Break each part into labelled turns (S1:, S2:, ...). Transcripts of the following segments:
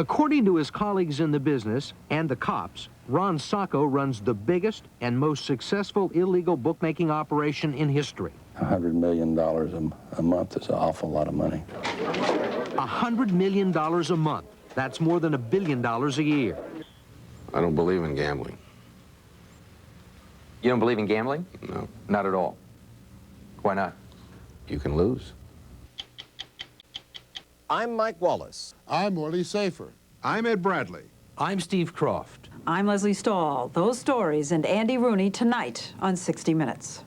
S1: According to his colleagues in the business and the cops, Ron Sacco runs the biggest and most successful illegal bookmaking operation in history.
S2: $100 million a month is an awful lot of money.
S1: $100 million a month. That's more than $1 billion a year.
S3: I don't believe in gambling.
S4: You don't believe in gambling?
S3: No.
S4: Not at all. Why not?
S3: You can lose.
S5: I'm Mike Wallace.
S6: I'm Orly Safer.
S7: I'm Ed Bradley.
S1: I'm Steve Croft.
S8: I'm Leslie Stahl. Those stories and Andy Rooney tonight on 60 Minutes.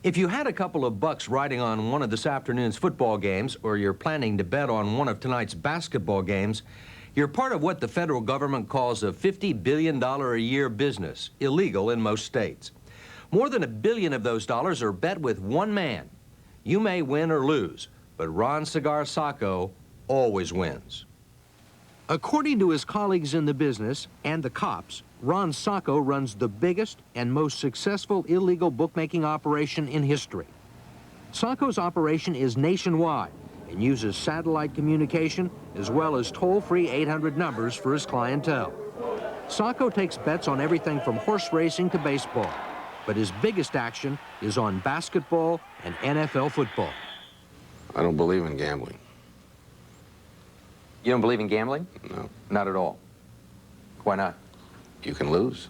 S1: If you had a couple of bucks riding on one of this afternoon's football games, or you're planning to bet on one of tonight's basketball games, you're part of what the federal government calls a $50 billion a year business, illegal in most states. More than $1 billion of those dollars are bet with one man. You may win or lose, but Ron Cigar Sacco always wins. According to his colleagues in the business and the cops, Ron Sacco runs the biggest and most successful illegal bookmaking operation in history. Sacco's operation is nationwide and uses satellite communication as well as toll-free 800 numbers for his clientele. Sacco takes bets on everything from horse racing to baseball, but his biggest action is on basketball and NFL football.
S3: I don't believe in gambling.
S4: You don't believe in gambling?
S3: No.
S4: Not at all. Why not?
S3: You can lose.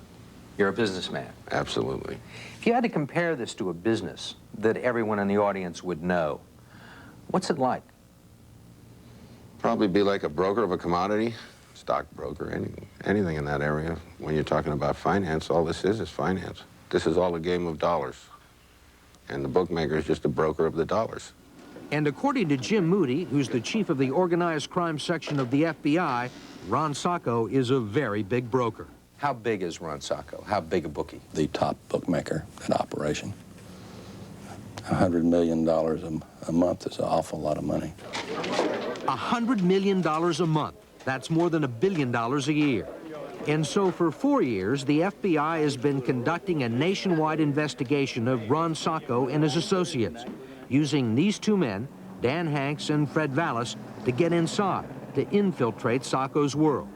S4: You're a businessman.
S3: Absolutely.
S4: If you had to compare this to a business that everyone in the audience would know, what's it like?
S3: Probably be like a broker of a commodity, stockbroker, anything in that area. When you're talking about finance, all this is finance. This is all a game of dollars. And the bookmaker is just a broker of the dollars.
S1: And according to Jim Moody, who's the chief of the organized crime section of the FBI, Ron Sacco is a very big broker.
S4: How big is Ron Sacco? How big a bookie?
S2: The top bookmaker in operation. $100 million a month is an awful lot of money.
S1: $100 million a month. That's more than $1 billion a year. And so for 4 years, the FBI has been conducting a nationwide investigation of Ron Sacco and his associates, using these two men, Dan Hanks and Fred Valis, to get inside, to infiltrate Sacco's world.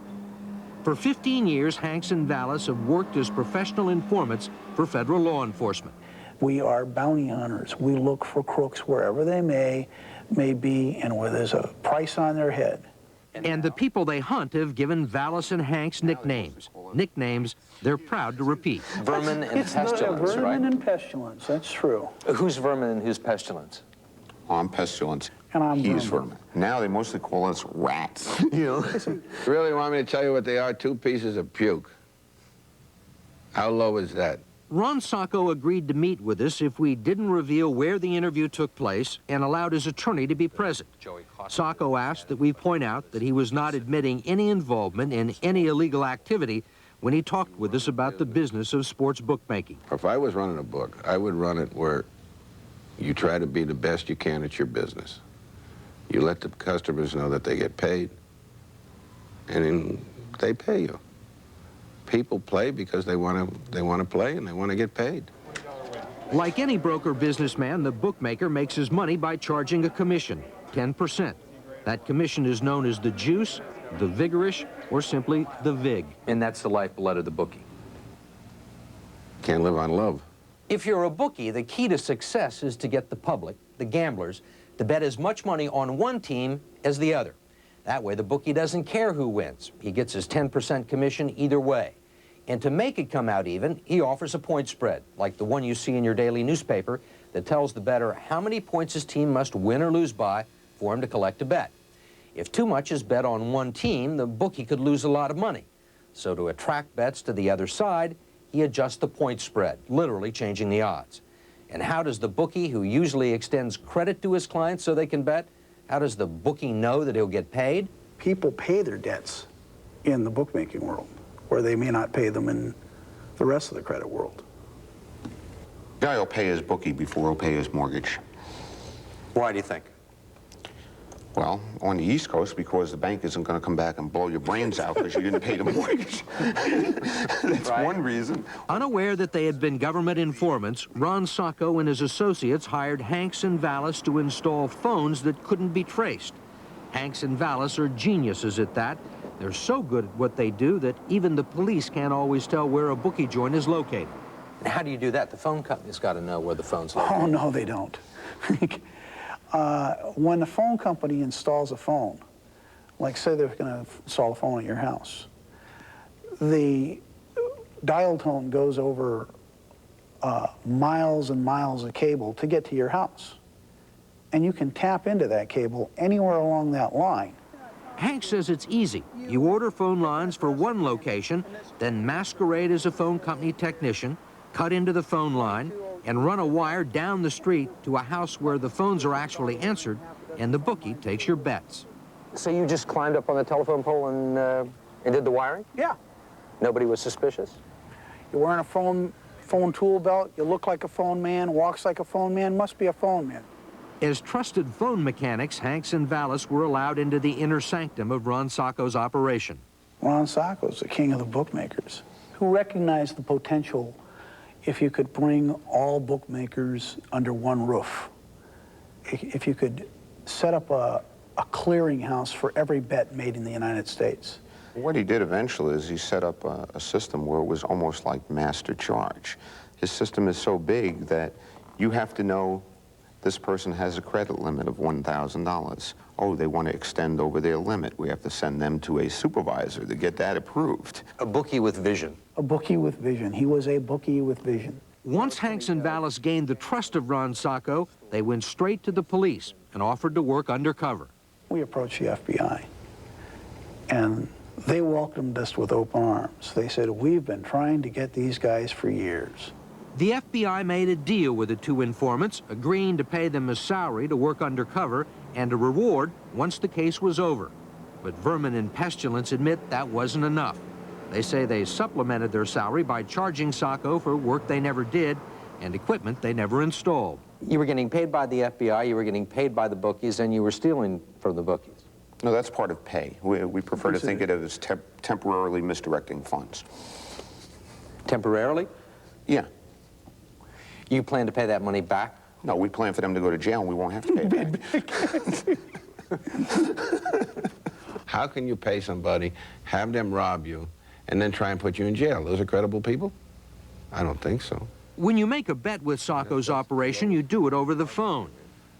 S1: For 15 years, Hanks and Valis have worked as professional informants for federal law enforcement.
S9: We are bounty hunters. We look for crooks wherever they may be and where there's a price on their head.
S1: And the people they hunt have given Valis and Hanks nicknames. Nicknames they're proud to repeat.
S4: Vermin and pestilence,
S9: Vermin
S4: right?
S9: and pestilence, that's true.
S4: Who's vermin and who's pestilence?
S7: Oh, I'm pestilence.
S9: And I'm
S7: He's
S9: vermin.
S7: vermin. Now they mostly call us rats. You know?
S3: You really want me to tell you what they are? 2 pieces of puke. How low is that?
S1: Ron Sacco agreed to meet with us if we didn't reveal where the interview took place and allowed his attorney to be present. Sacco asked that we point out that he was not admitting any involvement in any illegal activity when he talked with us about the business of sports bookmaking.
S3: If I was running a book, I would run it where you try to be the best you can at your business. You let the customers know that they get paid, and then they pay you. People play because they want to play and they want to get paid.
S1: Like any broker businessman, the bookmaker makes his money by charging a commission, 10%. That commission is known as the juice, the vigorish, or simply the vig.
S4: And that's the lifeblood of the bookie.
S3: Can't live on love.
S1: If you're a bookie, the key to success is to get the public, the gamblers, to bet as much money on one team as the other. That way, the bookie doesn't care who wins. He gets his 10% commission either way. And to make it come out even, he offers a point spread, like the one you see in your daily newspaper, that tells the bettor how many points his team must win or lose by for him to collect a bet. If too much is bet on one team, the bookie could lose a lot of money. So to attract bets to the other side, he adjusts the point spread, literally changing the odds. And how does the bookie, who usually extends credit to his clients so they can bet, how does the bookie know that he'll get paid?
S9: People pay their debts in the bookmaking world, where they may not pay them in the rest of the credit world.
S7: Guy will pay his bookie before he'll pay his mortgage.
S4: Why do you think?
S7: Well, on the East Coast, because the bank isn't going to come back and blow your brains out because you didn't pay the mortgage. That's one reason.
S1: Unaware that they had been government informants, Ron Sacco and his associates hired Hanks and Valis to install phones that couldn't be traced. Hanks and Valis are geniuses at that. They're so good at what they do that even the police can't always tell where a bookie joint is located.
S4: And how do you do that? The phone company's got to know where the phone's located.
S9: Oh, no, they don't. When the phone company installs a phone, like say they're going to install a phone at your house, the dial tone goes over miles and miles of cable to get to your house. And you can tap into that cable anywhere along that line.
S1: Hank says it's easy. You order phone lines for one location, then masquerade as a phone company technician, cut into the phone line, and run a wire down the street to a house where the phones are actually answered, and the bookie takes your bets.
S4: So you just climbed up on the telephone pole and did the wiring?
S9: Yeah.
S4: Nobody was suspicious?
S9: You're wearing a phone tool belt, you look like a phone man, walks like a phone man, must be a phone man.
S1: As trusted phone mechanics, Hanks and Valis were allowed into the inner sanctum of Ron Sacco's operation.
S9: Ron Sacco's the king of the bookmakers, who recognized the potential if you could bring all bookmakers under one roof. If you could set up a clearinghouse for every bet made in the United States.
S7: What he did eventually is he set up a system where it was almost like master charge. His system is so big that you have to know this person has a credit limit of $1,000. Oh, they want to extend over their limit. We have to send them to a supervisor to get that approved.
S4: A bookie with vision.
S9: A bookie with vision. He was a bookie with vision.
S1: Once Hanks and Valis gained the trust of Ron Sacco, they went straight to the police and offered to work undercover.
S9: We approached the FBI, and they welcomed us with open arms. They said, we've been trying to get these guys for years.
S1: The FBI made a deal with the two informants, agreeing to pay them a salary to work undercover and a reward once the case was over. But Vermin and Pestilence admit that wasn't enough. They say they supplemented their salary by charging Sacco for work they never did and equipment they never installed.
S4: You were getting paid by the FBI, you were getting paid by the bookies, and you were stealing from the bookies.
S7: No, that's part of pay. We prefer to think of it as temporarily misdirecting funds.
S4: Temporarily?
S7: Yeah.
S4: You plan to pay that money back?
S7: No, we plan for them to go to jail and we won't have to pay it back.
S3: How can you pay somebody, have them rob you, and then try and put you in jail? Those are credible people? I don't think so.
S1: When you make a bet with Sacco's operation, you do it over the phone.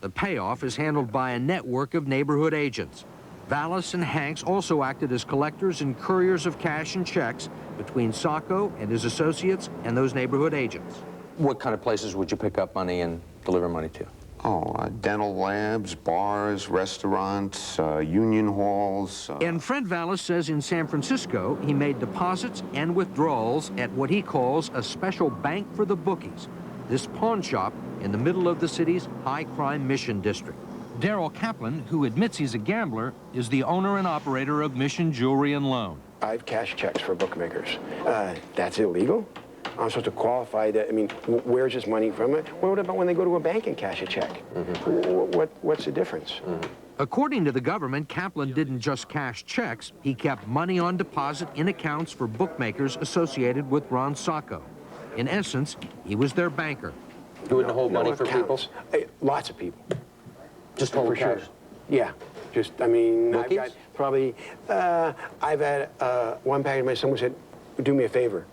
S1: The payoff is handled by a network of neighborhood agents. Valis and Hanks also acted as collectors and couriers of cash and checks between Sacco and his associates and those neighborhood agents.
S4: What kind of places would you pick up money and deliver money to?
S7: Oh, dental labs, bars, restaurants, union halls.
S1: And Fred Valis says in San Francisco, he made deposits and withdrawals at what he calls a special bank for the bookies, this pawn shop in the middle of the city's high-crime Mission District. Darrell Kaplan, who admits he's a gambler, is the owner and operator of Mission Jewelry and Loan.
S5: I've cashed checks for bookmakers. That's illegal? I'm supposed to qualify that. I mean, where's this money from? What about when they go to a bank and cash a check? What's the difference?
S1: According to the government, Kaplan didn't just cash checks. He kept money on deposit in accounts for bookmakers associated with Ron Sacco. In essence, he was their banker.
S4: You wouldn't hold money for people?
S5: Lots of people.
S4: Just hold
S5: For
S4: cash?
S5: sure. Yeah. Just, I mean,
S4: Bookies?
S5: I've got probably, I've had one package, someone said, do me a favor,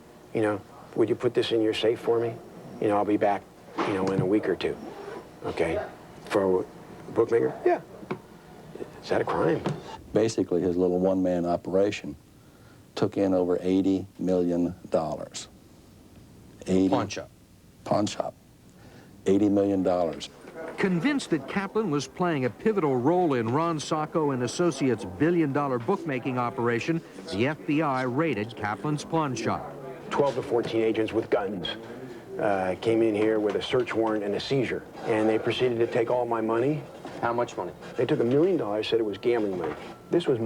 S5: would you put this in your safe for me? I'll be back, in a week or two. Okay? For a bookmaker? Yeah. Is that a crime?
S2: Basically, his little one-man operation took in over $80 million.
S4: Pawn shop.
S2: Pawn shop. $80 million.
S1: Convinced that Kaplan was playing a pivotal role in Ron Sacco and Associates' billion-dollar bookmaking operation, the FBI raided Kaplan's pawn shop.
S5: 12 to 14 agents with guns came in here with a search warrant and a seizure, and they proceeded to take all my money.
S4: How much money?
S5: They took $1 million, said it was gambling money. This was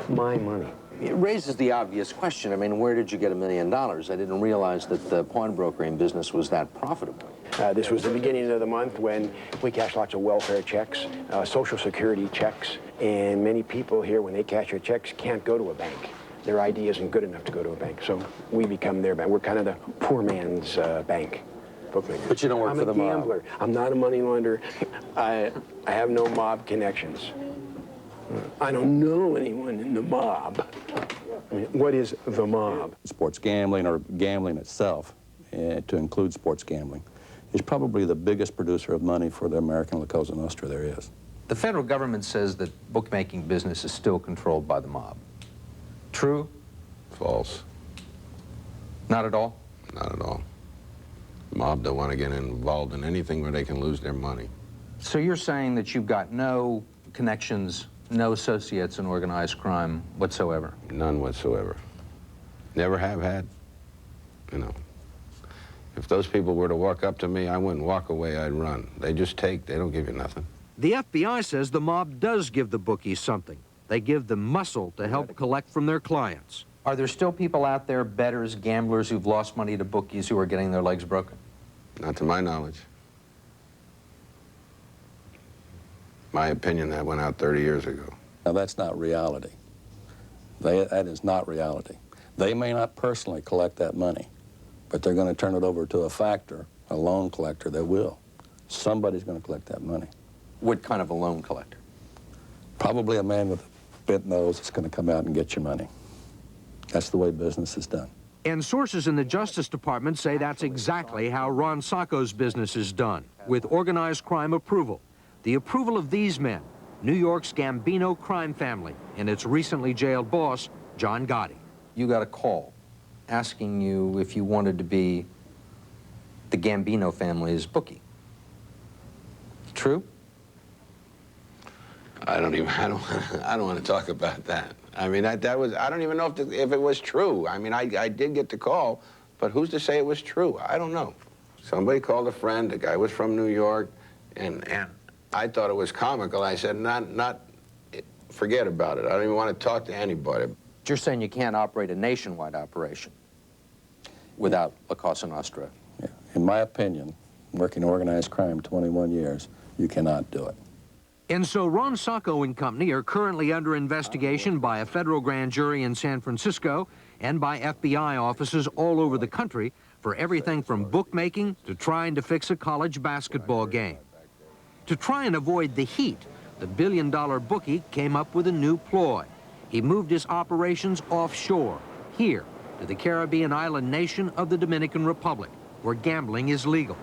S5: my money.
S4: It raises the obvious question. I mean, where did you get $1 million? I didn't realize that the pawnbrokering business was that profitable.
S5: This was the beginning of the month when we cashed lots of welfare checks, Social Security checks, and many people here, when they cash their checks, can't go to a bank. Their ID isn't good enough to go to a bank, so we become their bank. We're kind of the poor man's bank. Bookmaker.
S4: But you don't work for the mob.
S5: I'm a gambler. I'm not a money launderer. I have no mob connections. I don't know anyone in the mob. I mean, what is the mob?
S2: Sports gambling, or gambling itself, to include sports gambling, is probably the biggest producer of money for the American La Cosa Nostra there is.
S4: The federal government says that bookmaking business is still controlled by the mob. True?
S3: False.
S4: Not at all?
S3: Not at all. The mob don't want to get involved in anything where they can lose their money.
S4: So you're saying that you've got no connections, no associates in organized crime whatsoever?
S3: None whatsoever. Never have had. You know, if those people were to walk up to me, I wouldn't walk away, I'd run. They just take, they don't give you nothing.
S1: The FBI says the mob does give the bookies something. They give them muscle to help collect from their clients.
S4: Are there still people out there, bettors, gamblers, who've lost money to bookies who are getting their legs broken?
S3: Not to my knowledge. My opinion, that went out 30 years ago.
S2: Now, that's not reality. That is not reality. They may not personally collect that money, but they're going to turn it over to a factor, a loan collector that will. Somebody's going to collect that money.
S4: What kind of a loan collector?
S2: Probably a man with a bent nose that's going to come out and get your money. That's the way business is done.
S1: And sources in the Justice Department say that's exactly how Ron Sacco's business is done, with organized crime approval. The approval of these men, New York's Gambino crime family, and its recently jailed boss, John Gotti.
S4: You got a call asking you if you wanted to be the Gambino family's bookie. True?
S3: I don't want to talk about that. I mean, I don't even know if it was true. I mean, I did get the call, but who's to say it was true? I don't know. Somebody called a friend, the guy was from New York, and I thought it was comical. I said, forget about it. I don't even want to talk to anybody.
S4: You're saying you can't operate a nationwide operation without La Cosa Nostra?
S2: Yeah. In my opinion, working organized crime 21 years, you cannot do it.
S1: And so Ron Sacco and company are currently under investigation by a federal grand jury in San Francisco and by FBI offices all over the country for everything from bookmaking to trying to fix a college basketball game. To try and avoid the heat, the billion-dollar bookie came up with a new ploy. He moved his operations offshore, here, to the Caribbean island nation of the Dominican Republic, where gambling is legal.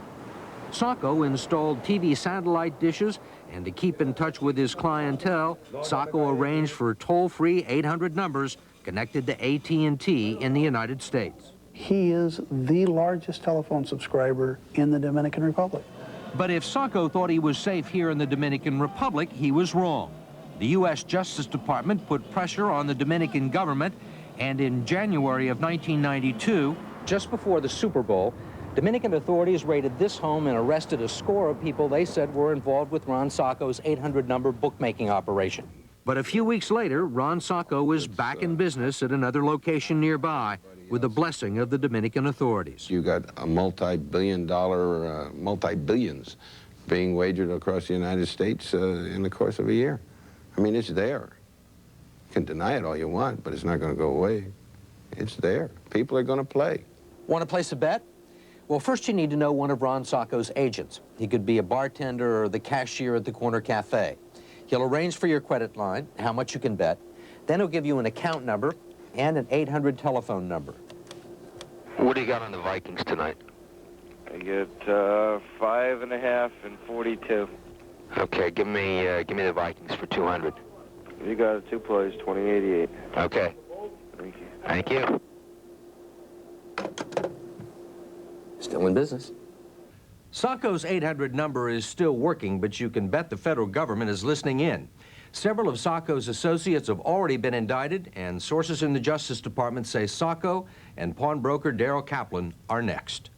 S1: Sacco installed TV satellite dishes, and to keep in touch with his clientele, Sacco arranged for toll-free 800 numbers connected to AT&T in the United States.
S9: He is the largest telephone subscriber in the Dominican Republic.
S1: But if Sacco thought he was safe here in the Dominican Republic, he was wrong. The U.S. Justice Department put pressure on the Dominican government, and in January of 1992,
S4: Just before the Super Bowl, Dominican authorities raided this home and arrested a score of people they said were involved with Ron Sacco's 800-number bookmaking operation.
S1: but a few weeks later, Ron Sacco was back in business at another location nearby with the blessing of the Dominican authorities.
S3: You got a multi-billion-dollar, multi-billions being wagered across the United States in the course of a year. I mean, it's there. You can deny it all you want, but it's not going to go away. It's there. People are going to play.
S4: Want to place a bet? Well, first you need to know one of Ron Sacco's agents. He could be a bartender or the cashier at the corner cafe. He'll arrange for your credit line, how much you can bet. Then he'll give you an account number and an 800 telephone number.
S6: What do you got on the Vikings tonight?
S10: I get 5.5 and 42.
S6: Okay, give me the Vikings for 200.
S10: You got it, 2 plays, 2088.
S6: Okay.
S10: Thank you.
S6: Thank you.
S4: Still in business.
S1: Sacco's 800 number is still working, but you can bet the federal government is listening in. Several of Sacco's associates have already been indicted, and sources in the Justice Department say Sacco and pawnbroker Darrell Kaplan are next.